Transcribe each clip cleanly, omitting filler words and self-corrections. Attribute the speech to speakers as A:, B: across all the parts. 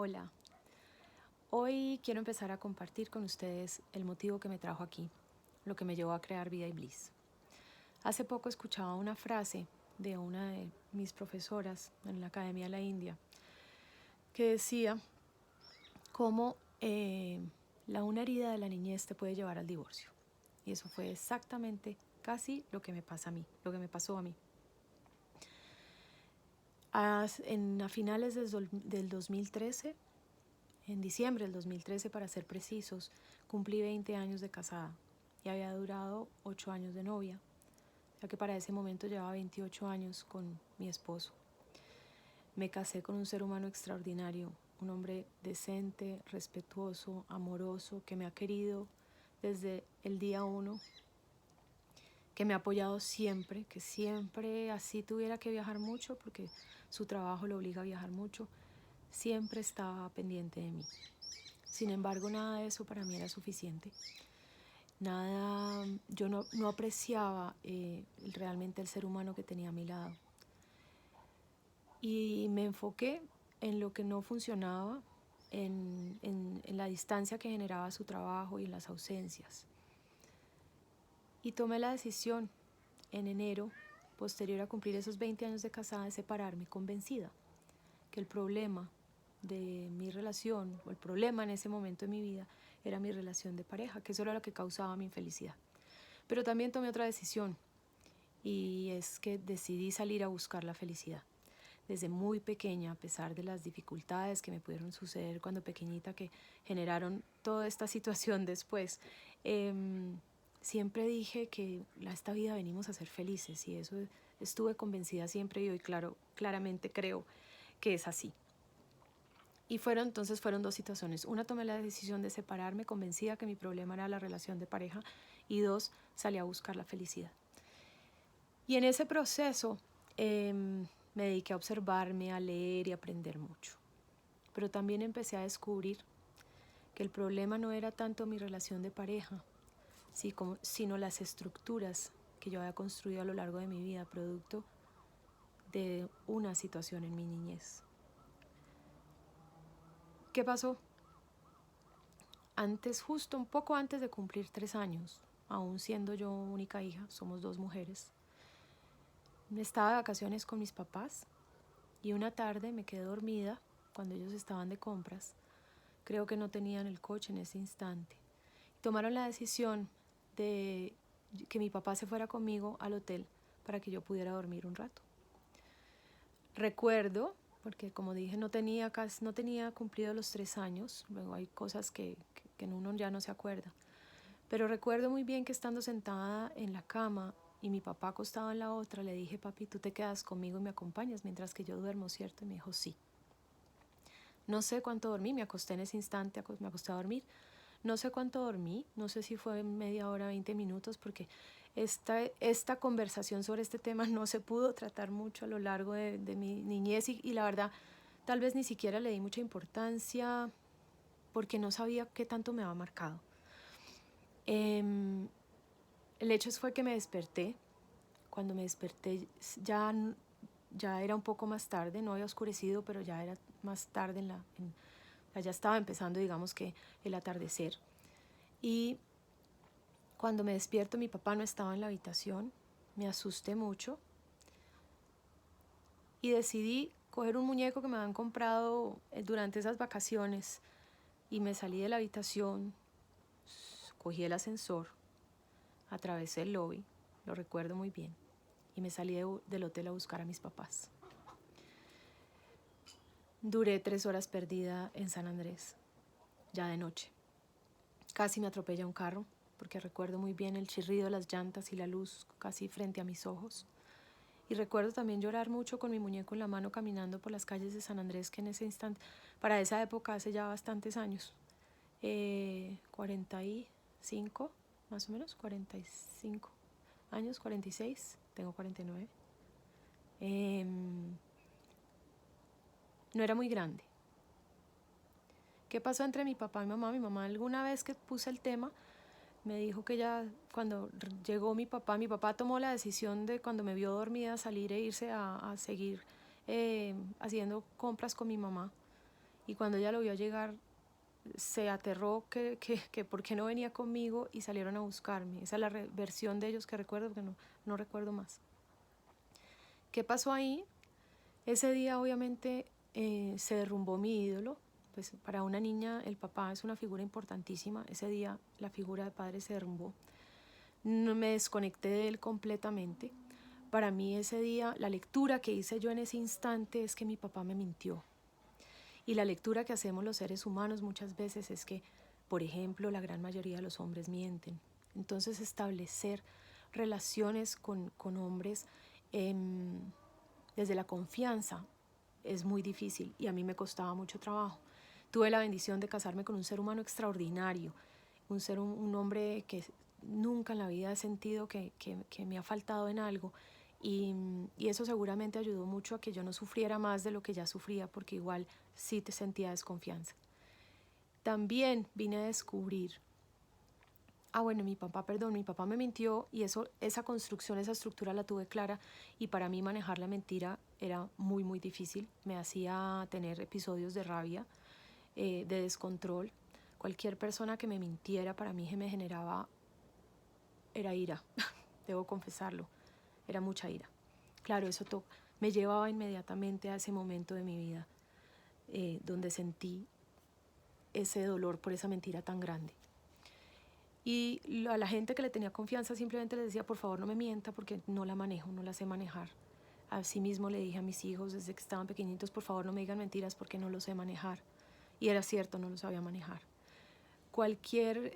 A: Hola, hoy quiero empezar a compartir con ustedes el motivo que me trajo aquí, lo que me llevó a crear Vida y Bliss. Hace poco escuchaba una frase de una de mis profesoras en la Academia de la India que decía cómo una herida de la niñez te puede llevar al divorcio. Y eso fue exactamente casi lo que me pasa a mí, lo que me pasó a mí. A finales del 2013, en diciembre del 2013 para ser precisos, cumplí 20 años de casada y había durado 8 años de novia, ya que para ese momento llevaba 28 años con mi esposo. Me casé con un ser humano extraordinario, un hombre decente, respetuoso, amoroso, que me ha querido desde el día uno, que me ha apoyado siempre, que siempre así tuviera que viajar mucho, porque su trabajo lo obliga a viajar mucho, siempre estaba pendiente de mí. Sin embargo, nada de eso para mí era suficiente. Nada, yo no apreciaba realmente el ser humano que tenía a mi lado. Y me enfoqué en lo que no funcionaba, en la distancia que generaba su trabajo y en las ausencias. Y tomé la decisión en enero, posterior a cumplir esos 20 años de casada, de separarme, convencida que el problema de mi relación, o el problema en ese momento de mi vida, era mi relación de pareja, que eso era lo que causaba mi infelicidad. Pero también tomé otra decisión, y es que decidí salir a buscar la felicidad. Desde muy pequeña, a pesar de las dificultades que me pudieron suceder cuando pequeñita, que generaron toda esta situación después, siempre dije que esta vida venimos a ser felices, y eso estuve convencida siempre, y hoy claramente creo que es así. Y fueron dos situaciones. Una, tomé la decisión de separarme, convencida que mi problema era la relación de pareja, y dos, salí a buscar la felicidad. Y en ese proceso me dediqué a observarme, a leer y a aprender mucho. Pero también empecé a descubrir que el problema no era tanto mi relación de pareja, sino las estructuras que yo había construido a lo largo de mi vida, producto de una situación en mi niñez. ¿Qué pasó? Justo un poco antes de cumplir 3 años, aún siendo yo única hija, somos 2 mujeres, estaba de vacaciones con mis papás y una tarde me quedé dormida cuando ellos estaban de compras. Creo que no tenían el coche en ese instante. Tomaron la decisión de que mi papá se fuera conmigo al hotel para que yo pudiera dormir un rato. Recuerdo, porque como dije, no tenía cumplido los 3 años, luego hay cosas que uno ya no se acuerda, pero recuerdo muy bien que estando sentada en la cama y mi papá acostado en la otra, le dije: papi, tú te quedas conmigo y me acompañas mientras que yo duermo, ¿cierto? Y me dijo: sí. No sé cuánto dormí, me acosté en ese instante, me acosté a dormir. No sé cuánto dormí, no sé si fue media hora, 20 minutos, porque esta conversación sobre este tema no se pudo tratar mucho a lo largo de mi niñez, y la verdad, tal vez ni siquiera le di mucha importancia porque no sabía qué tanto me había marcado. El hecho fue que me desperté. Cuando me desperté ya era un poco más tarde, no había oscurecido, pero ya era más tarde, ya estaba empezando, digamos, que el atardecer. Y cuando me despierto, mi papá no estaba en la habitación. Me asusté mucho y decidí coger un muñeco que me habían comprado durante esas vacaciones, y me salí de la habitación, cogí el ascensor, atravesé el lobby, lo recuerdo muy bien, y me salí del hotel a buscar a mis papás. Duré 3 horas perdida en San Andrés, ya de noche. Casi me atropella un carro, porque recuerdo muy bien el chirrido de las llantas y la luz casi frente a mis ojos. Y recuerdo también llorar mucho con mi muñeco en la mano, caminando por las calles de San Andrés, que en ese instante, para esa época, hace ya bastantes años, 45, más o menos, 45 años, 46, tengo 49. No era muy grande. ¿Qué pasó entre mi papá y mi mamá? Mi mamá, alguna vez que puse el tema, me dijo que ya cuando llegó mi papá tomó la decisión de, cuando me vio dormida, salir e irse a seguir haciendo compras con mi mamá. Y cuando ella lo vio llegar, se aterró que por qué no venía conmigo y salieron a buscarme. Esa es la versión de ellos que recuerdo, porque no recuerdo más. ¿Qué pasó ahí? Ese día obviamente se derrumbó mi ídolo. Pues para una niña el papá es una figura importantísima. Ese día la figura de padre se derrumbó. No, me desconecté de él completamente. Para mí ese día, la lectura que hice yo en ese instante es que mi papá me mintió. Y la lectura que hacemos los seres humanos muchas veces es que, por ejemplo, la gran mayoría de los hombres mienten. Entonces establecer relaciones con hombres desde la confianza es muy difícil y a mí me costaba mucho trabajo. Tuve la bendición de casarme con un ser humano extraordinario, un hombre que nunca en la vida he sentido que me ha faltado en algo, y eso seguramente ayudó mucho a que yo no sufriera más de lo que ya sufría, porque igual sí te sentía desconfianza. También vine a descubrir, mi papá me mintió, y esa construcción, esa estructura la tuve clara, y para mí manejar la mentira era muy muy difícil, me hacía tener episodios de rabia, de descontrol. Cualquier persona que me mintiera para mí me generaba, era ira, debo confesarlo, era mucha ira. Claro, eso me llevaba inmediatamente a ese momento de mi vida donde sentí ese dolor por esa mentira tan grande. Y a la gente que le tenía confianza simplemente les decía, por favor no me mienta porque no la manejo, no la sé manejar. Asimismo le dije a mis hijos desde que estaban pequeñitos, por favor no me digan mentiras porque no lo sé manejar. Y era cierto, no lo sabía manejar. Cualquier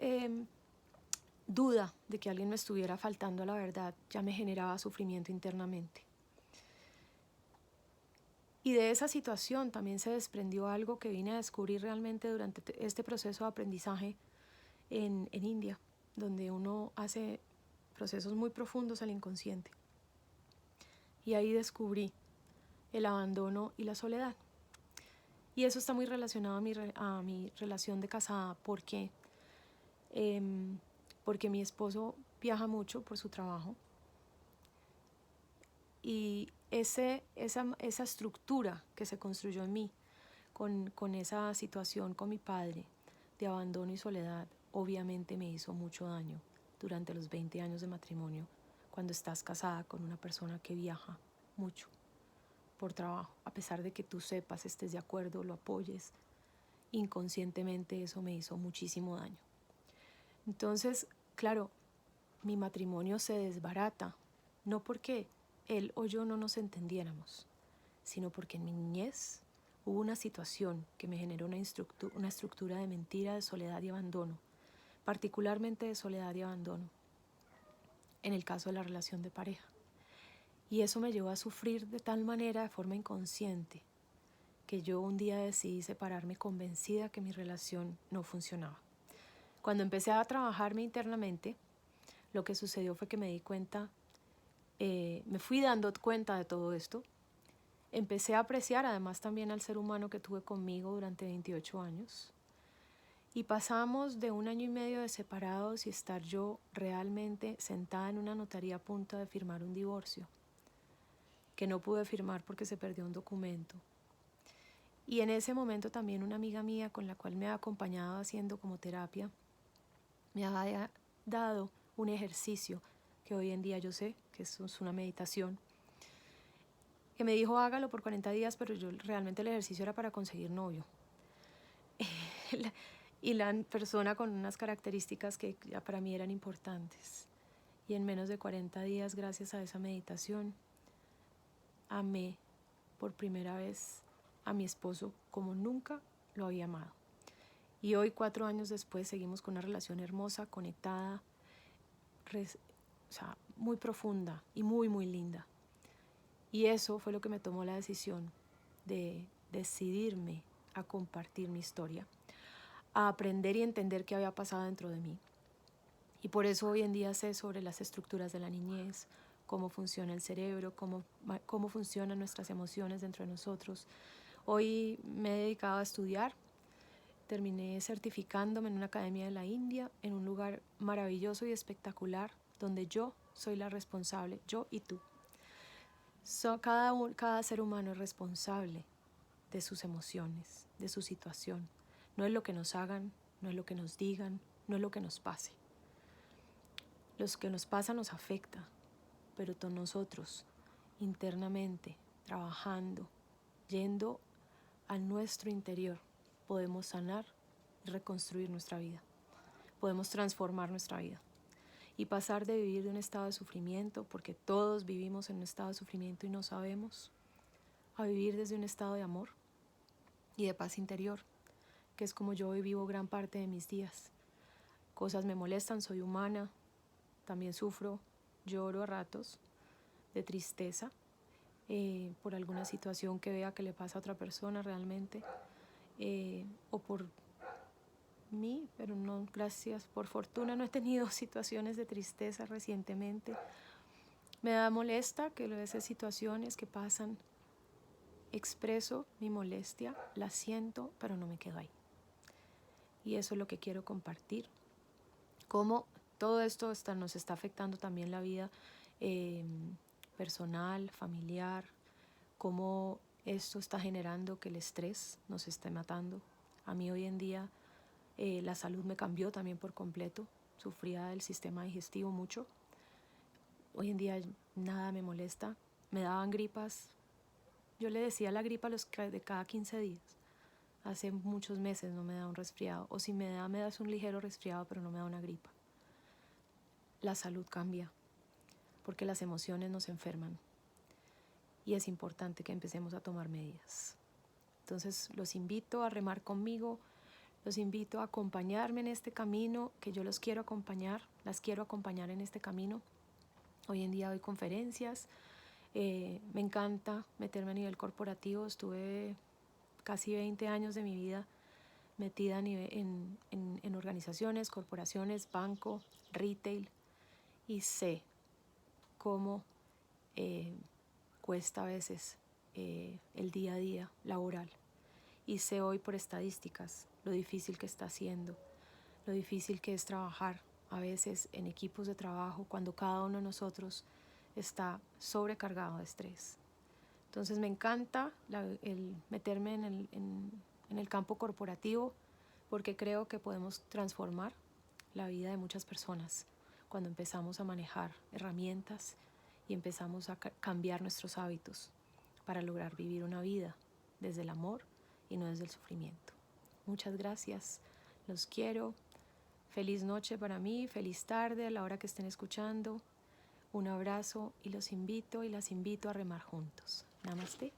A: duda de que alguien me estuviera faltando a la verdad ya me generaba sufrimiento internamente. Y de esa situación también se desprendió algo que vine a descubrir realmente durante este proceso de aprendizaje en India, donde uno hace procesos muy profundos al inconsciente. Y ahí descubrí el abandono y la soledad. Y eso está muy relacionado a mi relación de casada. ¿Por qué? Porque mi esposo viaja mucho por su trabajo. Y esa estructura que se construyó en mí con esa situación con mi padre de abandono y soledad, obviamente me hizo mucho daño durante los 20 años de matrimonio, cuando estás casada con una persona que viaja mucho por trabajo. A pesar de que tú sepas, estés de acuerdo, lo apoyes, inconscientemente eso me hizo muchísimo daño. Entonces, claro, mi matrimonio se desbarata, no porque él o yo no nos entendiéramos, sino porque en mi niñez hubo una situación que me generó una estructura de mentira, de soledad y abandono, particularmente de soledad y abandono, en el caso de la relación de pareja. Y eso me llevó a sufrir de tal manera, de forma inconsciente, que yo un día decidí separarme convencida que mi relación no funcionaba. Cuando empecé a trabajarme internamente, lo que sucedió fue que me di cuenta, me fui dando cuenta de todo esto. Empecé a apreciar además también al ser humano que tuve conmigo durante 28 años. Y pasamos de 1 año y medio de separados y estar yo realmente sentada en una notaría a punto de firmar un divorcio, que no pude firmar porque se perdió un documento. Y en ese momento también una amiga mía con la cual me ha acompañado haciendo como terapia, me había dado un ejercicio que hoy en día yo sé que es una meditación, que me dijo hágalo por 40 días, pero yo realmente el ejercicio era para conseguir novio. Y la persona con unas características que ya para mí eran importantes. Y en menos de 40 días, gracias a esa meditación, amé por primera vez a mi esposo como nunca lo había amado. Y hoy, 4 años después, seguimos con una relación hermosa, conectada, muy profunda y muy, muy linda. Y eso fue lo que me tomó la decisión de decidirme a compartir mi historia, a aprender y entender qué había pasado dentro de mí. Y por eso hoy en día sé sobre las estructuras de la niñez, cómo funciona el cerebro, cómo funcionan nuestras emociones dentro de nosotros. Hoy me he dedicado a estudiar. Terminé certificándome en una academia de la India, en un lugar maravilloso y espectacular, donde yo soy la responsable, yo y tú. Cada ser humano es responsable de sus emociones, de su situación. No es lo que nos hagan, no es lo que nos digan, no es lo que nos pase. Lo que nos pasa nos afecta, pero nosotros internamente, trabajando, yendo a nuestro interior, podemos sanar y reconstruir nuestra vida. Podemos transformar nuestra vida y pasar de vivir de un estado de sufrimiento, porque todos vivimos en un estado de sufrimiento y no sabemos, a vivir desde un estado de amor y de paz interior, que es como yo hoy vivo gran parte de mis días. Cosas me molestan, soy humana, también sufro, lloro a ratos de tristeza por alguna situación que vea que le pasa a otra persona realmente, o por mí, pero no, gracias, por fortuna no he tenido situaciones de tristeza recientemente. Me da molesta que a veces situaciones que pasan, expreso mi molestia, la siento, pero no me quedo ahí. Y eso es lo que quiero compartir. Cómo todo esto nos está afectando también la vida personal, familiar, cómo esto está generando que el estrés nos esté matando. A mí hoy en día la salud me cambió también por completo. Sufría del sistema digestivo mucho. Hoy en día nada me molesta. Me daban gripas. Yo le decía la gripa de cada 15 días. Hace muchos meses no me da un resfriado. O si me das un ligero resfriado, pero no me da una gripa. La salud cambia porque las emociones nos enferman. Y es importante que empecemos a tomar medidas. Entonces los invito a remar conmigo. Los invito a acompañarme en este camino, que yo los quiero acompañar, las quiero acompañar en este camino. Hoy en día doy conferencias, me encanta meterme a nivel corporativo. Estuve casi 20 años de mi vida metida en organizaciones, corporaciones, banco, retail, y sé cómo cuesta a veces el día a día laboral. Y sé hoy por estadísticas lo difícil que está siendo, lo difícil que es trabajar a veces en equipos de trabajo cuando cada uno de nosotros está sobrecargado de estrés. Entonces me encanta el meterme en el campo corporativo, porque creo que podemos transformar la vida de muchas personas cuando empezamos a manejar herramientas y empezamos a cambiar nuestros hábitos para lograr vivir una vida desde el amor y no desde el sufrimiento. Muchas gracias, los quiero. Feliz noche para mí, feliz tarde a la hora que estén escuchando. Un abrazo y los invito y las invito a remar juntos. Namaste.